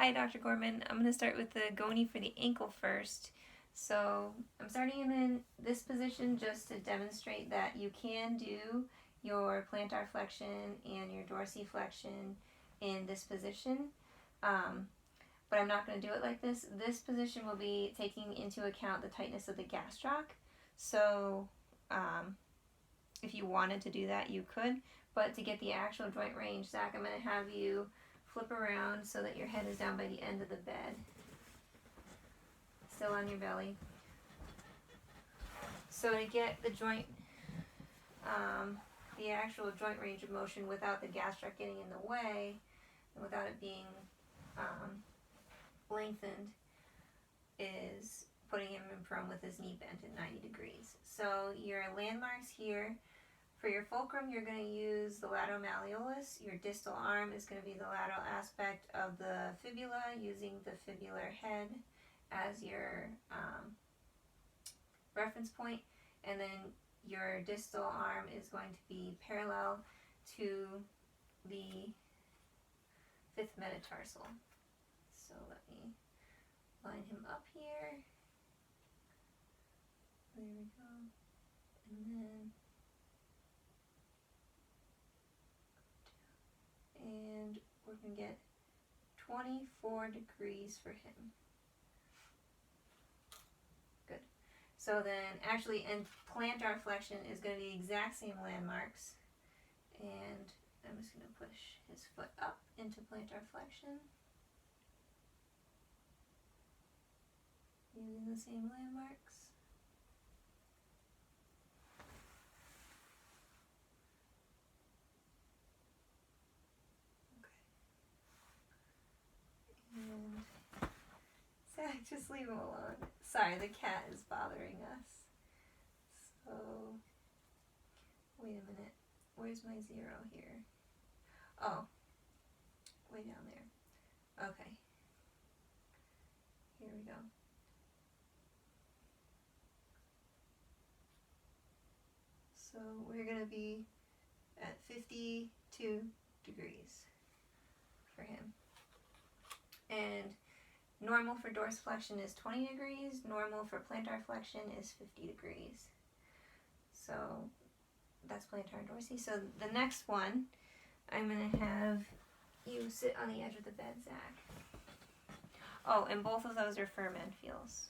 Hi, Dr. Gorman. I'm going to start with the Goni for the ankle first. So I'm starting in this position just to demonstrate that you can do your plantar flexion and your dorsiflexion in this position. But I'm not going to do it like this. This position will be taking into account the tightness of the gastroc. So if you wanted to do that, you could. But to get the actual joint range, Zach, I'm going to have you flip around so that your head is down by the end of the bed. Still on your belly. So to get the joint, the actual joint range of motion without the gastroc getting in the way, and without it being lengthened, is putting him in prone with his knee bent at 90 degrees. So your landmarks here, for your fulcrum, you're going to use the lateral malleolus. Your distal arm is going to be the lateral aspect of the fibula, using the fibular head as your reference point. And then your distal arm is going to be parallel to the fifth metatarsal. So let me line him up here. There we go. And then and we're going to get 24 degrees for him. Good. So then actually, and plantar flexion is going to be the exact same landmarks. And I'm just going to push his foot up into plantar flexion using the same landmarks. And Zach, just leave him alone. Sorry, the cat is bothering us. So, wait a minute. Where's my 0 here? Oh, way down there. Okay. Here we go. So we're going to be at 52 degrees for him. And normal for dorsiflexion is 20 degrees. Normal for plantar flexion is 50 degrees. So that's plantar and dorsi. So the next one, I'm going to have you sit on the edge of the bed, Zach. Oh, and both of those are firm-end feels.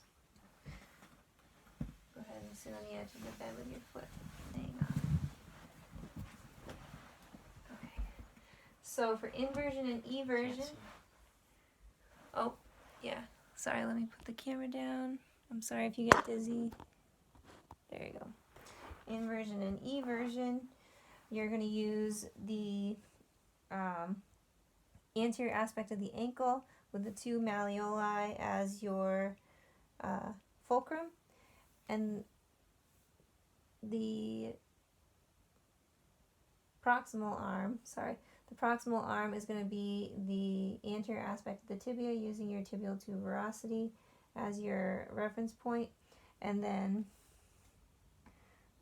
Go ahead and sit on the edge of the bed with your foot hanging on. Okay. So for inversion and eversion, oh, yeah. Sorry, let me put the camera down. I'm sorry if you get dizzy. There you go. Inversion and eversion, you're going to use the anterior aspect of the ankle with the 2 malleoli as your fulcrum, and the proximal arm, is going to be the anterior aspect of the tibia, using your tibial tuberosity as your reference point, and then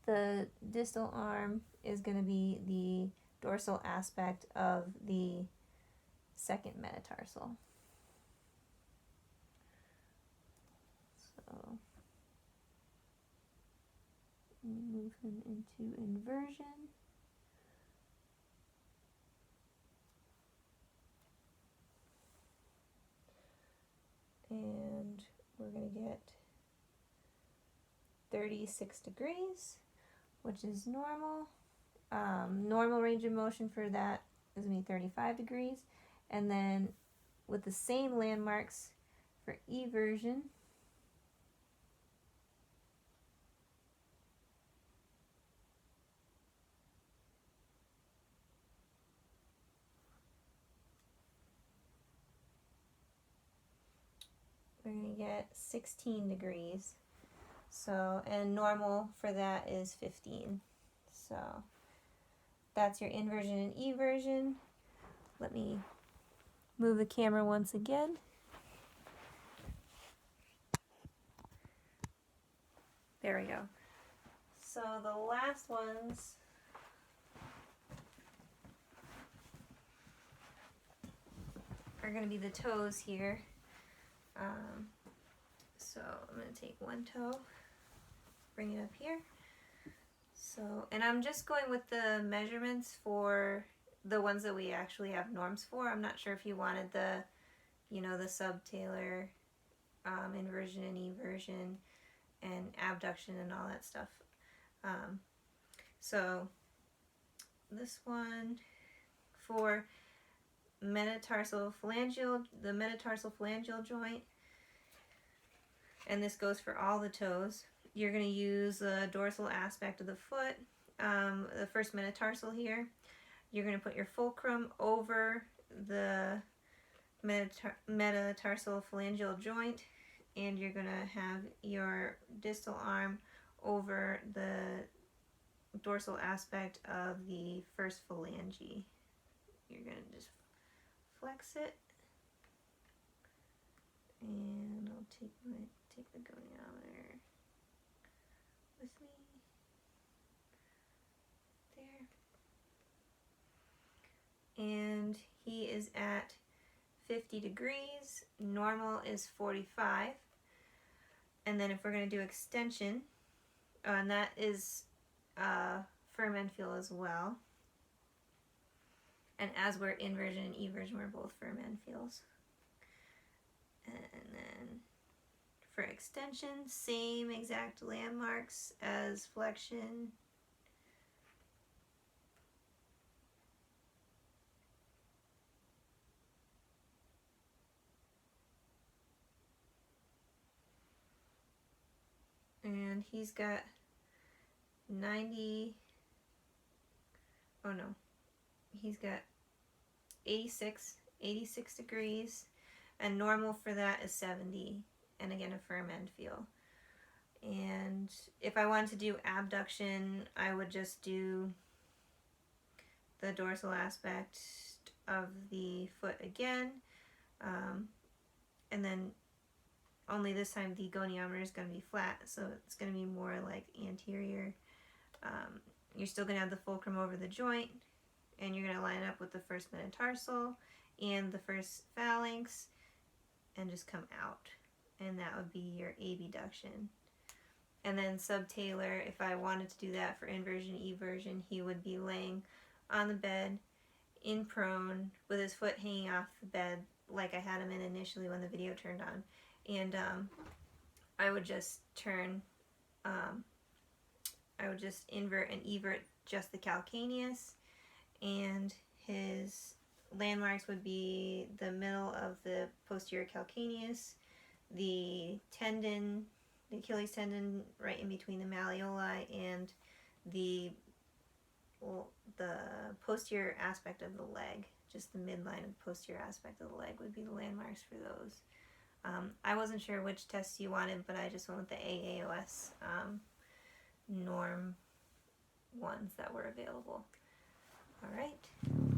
the distal arm is going to be the dorsal aspect of the second metatarsal. So move him into inversion. And we're going to get 36 degrees, which is normal. Normal range of motion for that is going to be 35 degrees. And then with the same landmarks for eversion, we're going to get 16 degrees. So, and normal for that is 15. So that's your inversion and eversion. Let me move the camera once again. There we go. So the last ones are are going to be the toes here. So I'm going to take one toe, bring it up here. So, and I'm just going with the measurements for the ones that we actually have norms for. I'm not sure if you wanted the, you know, the subtalar, inversion and eversion and abduction and all that stuff. So this one for metatarsal phalangeal, the metatarsal phalangeal joint, and this goes for all the toes. You're going to use the dorsal aspect of the foot, the first metatarsal here. You're going to put your fulcrum over the metatarsal phalangeal joint, and you're going to have your distal arm over the dorsal aspect of the first phalange. You're going to just flex it, and I'll take the goniometer with me there. And he is at 50 degrees. Normal is 45. And then if we're going to do extension, and that is firm end feel as well. And as we're inversion and eversion, we're both firm end feels. And then for extension, same exact landmarks as flexion. And he's got 90, oh no, he's got 86 degrees, and normal for that is 70, and again a firm end feel. And if I wanted to do abduction, I would just do the dorsal aspect of the foot again, and then only this time the goniometer is going to be flat, so it's going to be more like anterior. You're still going to have the fulcrum over the joint, and you're going to line up with the first metatarsal and the first phalanx and just come out, and that would be your abduction. And then subtalar, if I wanted to do that for inversion, eversion, he would be laying on the bed in prone with his foot hanging off the bed like I had him in initially when the video turned on. And I would just turn, I would just invert and evert just the calcaneus, and his landmarks would be the middle of the posterior calcaneus, the tendon, the Achilles tendon right in between the malleoli, and the posterior aspect of the leg, just the midline of the posterior aspect of the leg would be the landmarks for those. I wasn't sure which tests you wanted, but I just went with the AAOS norm ones that were available. All right.